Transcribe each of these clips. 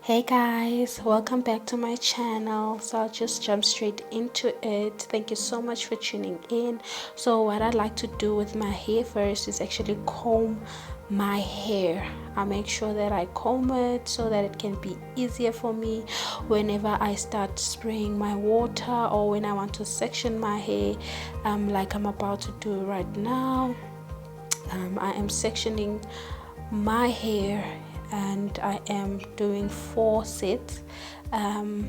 Hey guys, welcome back to my channel. So I'll just jump straight into it. Thank you so much for tuning in. So what I'd like to do with my hair first is actually comb my hair. I make sure that I comb it so that it can be easier for me whenever I start spraying my water or when I want to section my hair, like I'm about to do right now. I am sectioning my hair and I am doing 4 sets.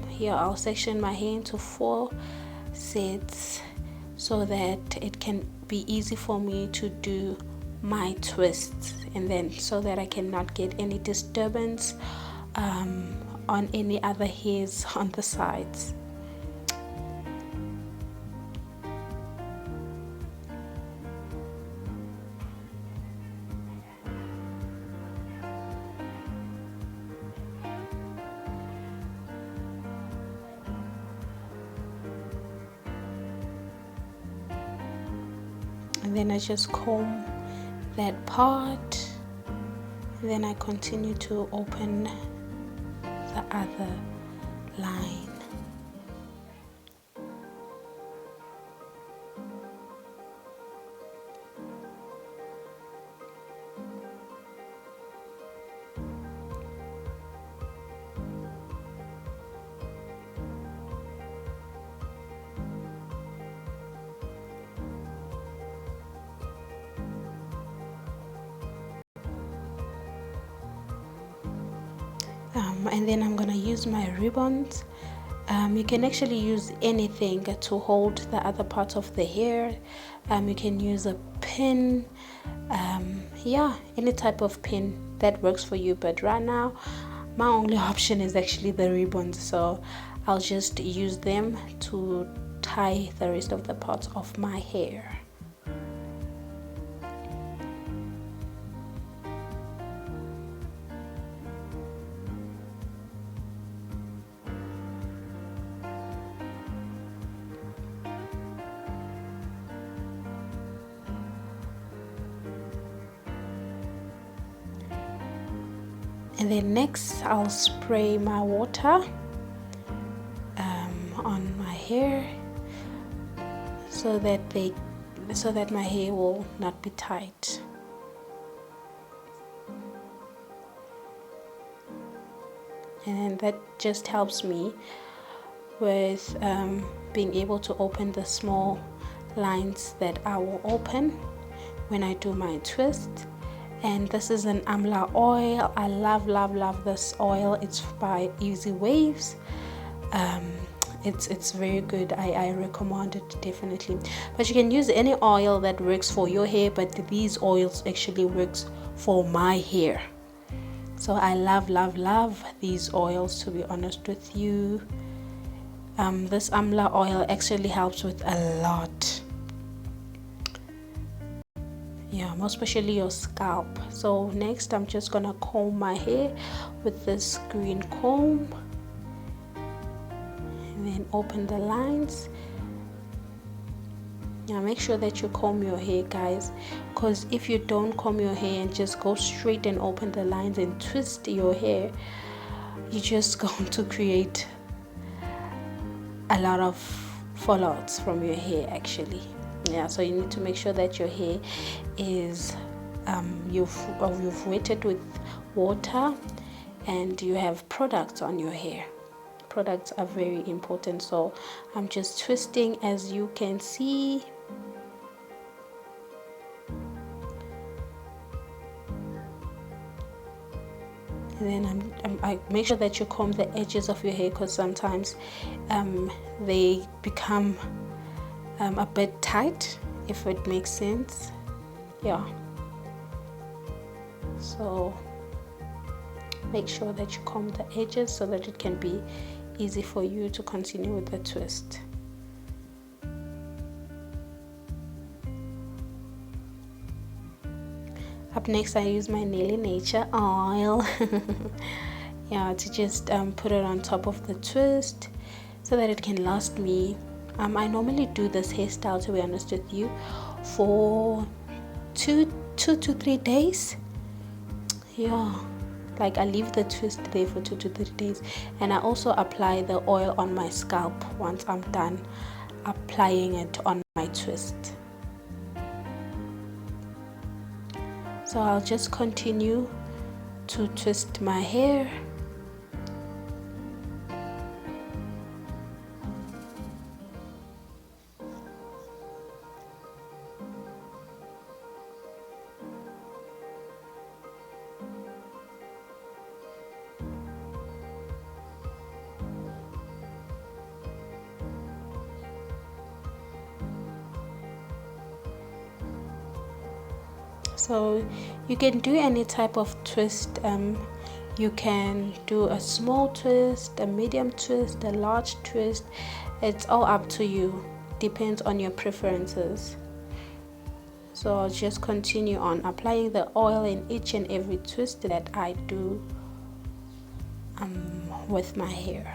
Here I'll section my hair into 4 sets so that it can be easy for me to do my twists, and then so that I cannot get any disturbance on any other hairs on the sides. And then I just comb that part, and then I continue to open the other line. And then I'm gonna use my ribbons. You can actually use anything to hold the other part of the hair. You can use a pin, yeah, any type of pin that works for you, but right now my only option is actually the ribbons, so I'll just use them to tie the rest of the parts of my hair. And then next I'll spray my water on my hair so that my hair will not be tight. And that just helps me with being able to open the small lines that I will open when I do my twist. And this is an amla oil. I love this oil. It's by Easy Waves. It's very good. I recommend it definitely. But you can use any oil that works for your hair, but these oils actually works for my hair. So I love these oils, to be honest with you. This amla oil actually helps with a lot. Yeah, most especially your scalp. So next I'm just gonna comb my hair with this green comb and then open the lines. Now make sure that you comb your hair, guys, because if you don't comb your hair and just go straight and open the lines and twist your hair, you're just going to create a lot of fallouts from your hair actually. Yeah, so you need to make sure that your hair is you've wetted with water and you have products on your hair. Products are very important, so I'm just twisting, as you can see. And then I make sure that you comb the edges of your hair, because sometimes they become a bit tight, if it makes sense. Yeah, so make sure that you comb the edges so that it can be easy for you to continue with the twist. Up next I use my Nelly Nature oil yeah, to just put it on top of the twist so that it can last me. I normally do this hairstyle, to be honest with you, for 2 to 3 days. Yeah, Like I leave the twist there for 2 to 3 days, and I also apply the oil on my scalp once I'm done applying it on my twist. So I'll just continue to twist my hair. So you can do any type of twist. You can do a small twist, a medium twist, a large twist. It's all up to you, depends on your preferences. So I'll just continue on applying the oil in each and every twist that I do with my hair.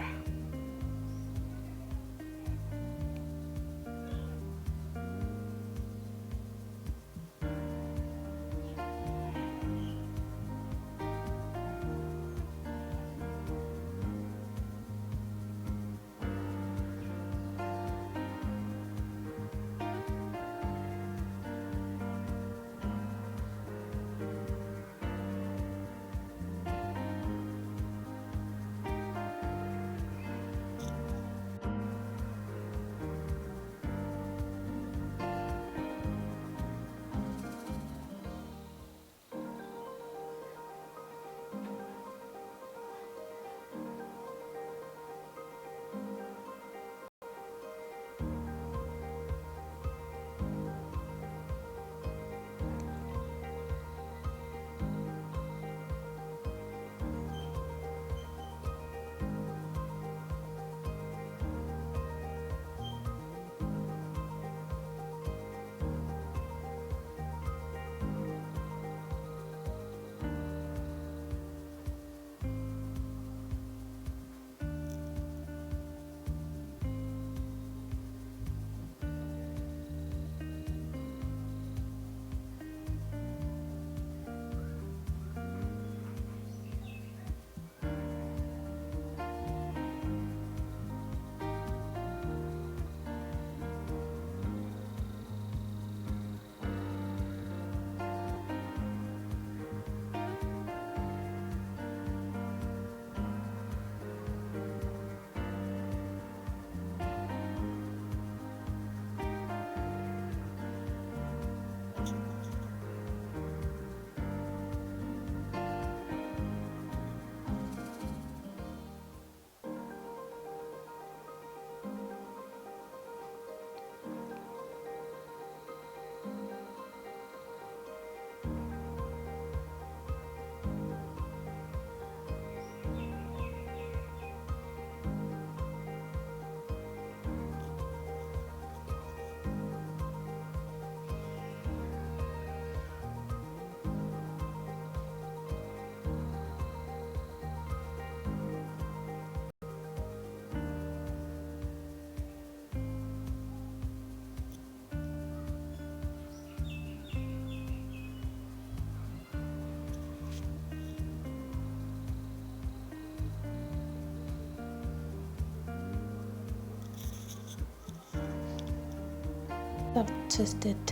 I've twisted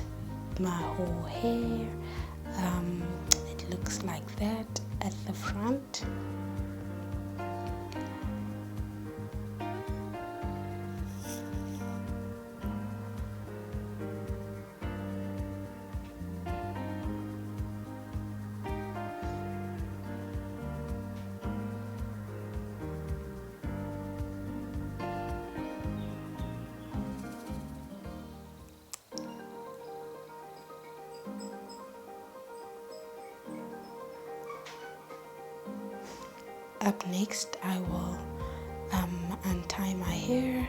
my whole hair. It looks like that at the front. Up next, I will untie my hair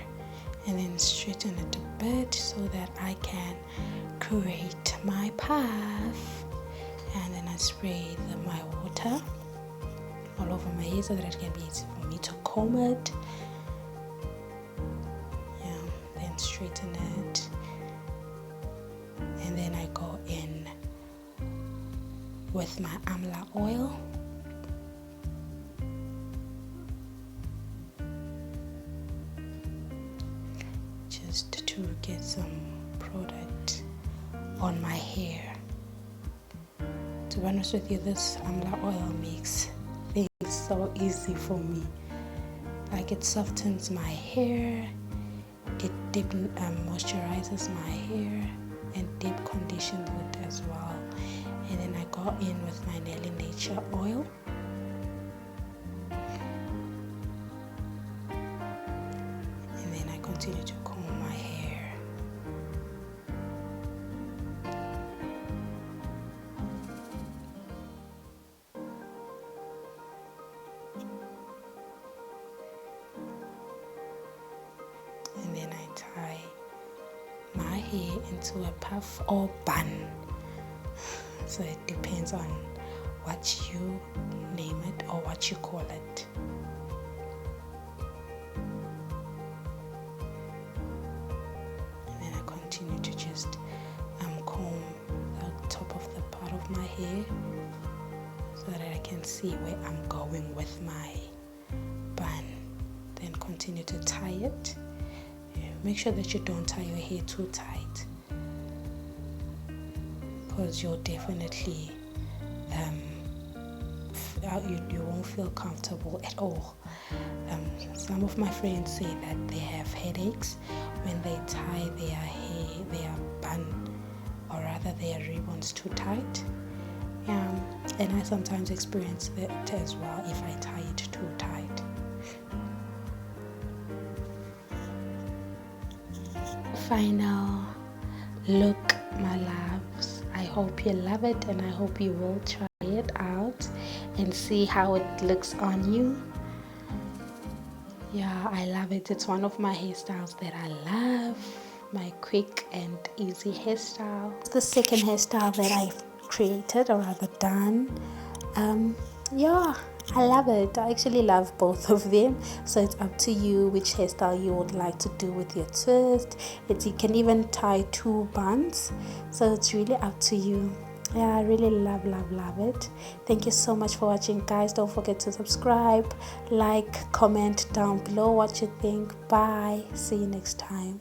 and then straighten it a bit so that I can create my path. And then I spray my water all over my hair so that it can be easy for me to comb it. Yeah, then straighten it, and then I go in with my amla oil. just to get some product on my hair. To be honest with you, this amla oil makes things so easy for me. Like, it softens my hair, it deep moisturizes my hair, and deep conditions it as well. And then I go in with my Nelly Nature oil. And then I continue to comb my hair. And then I tie my hair into a puff or bun. So it depends on what you name it or what you call it. And then I continue to just comb the top of the part of my hair so that I can see where I'm going with my bun. Then continue to tie it. Make sure that you don't tie your hair too tight, because you'll definitely you won't feel comfortable at all. Some of my friends say that they have headaches when they tie their hair, their bun, or rather their ribbons too tight. And I sometimes experience that as well if I tie it too tight. Final look, my loves. I hope you love it, and I hope you will try it out and see how it looks on you. Yeah, I love it. It's one of my hairstyles that I love. My quick and easy hairstyle. It's the second hairstyle that I've created, or rather done. Yeah, I love it. I actually love both of them. So it's up to you which hairstyle you would like to do with your twist. You can even tie 2 buns. So it's really up to you. Yeah, I really love it. Thank you so much for watching, guys. Don't forget to subscribe, like, comment down below what you think. Bye. See you next time.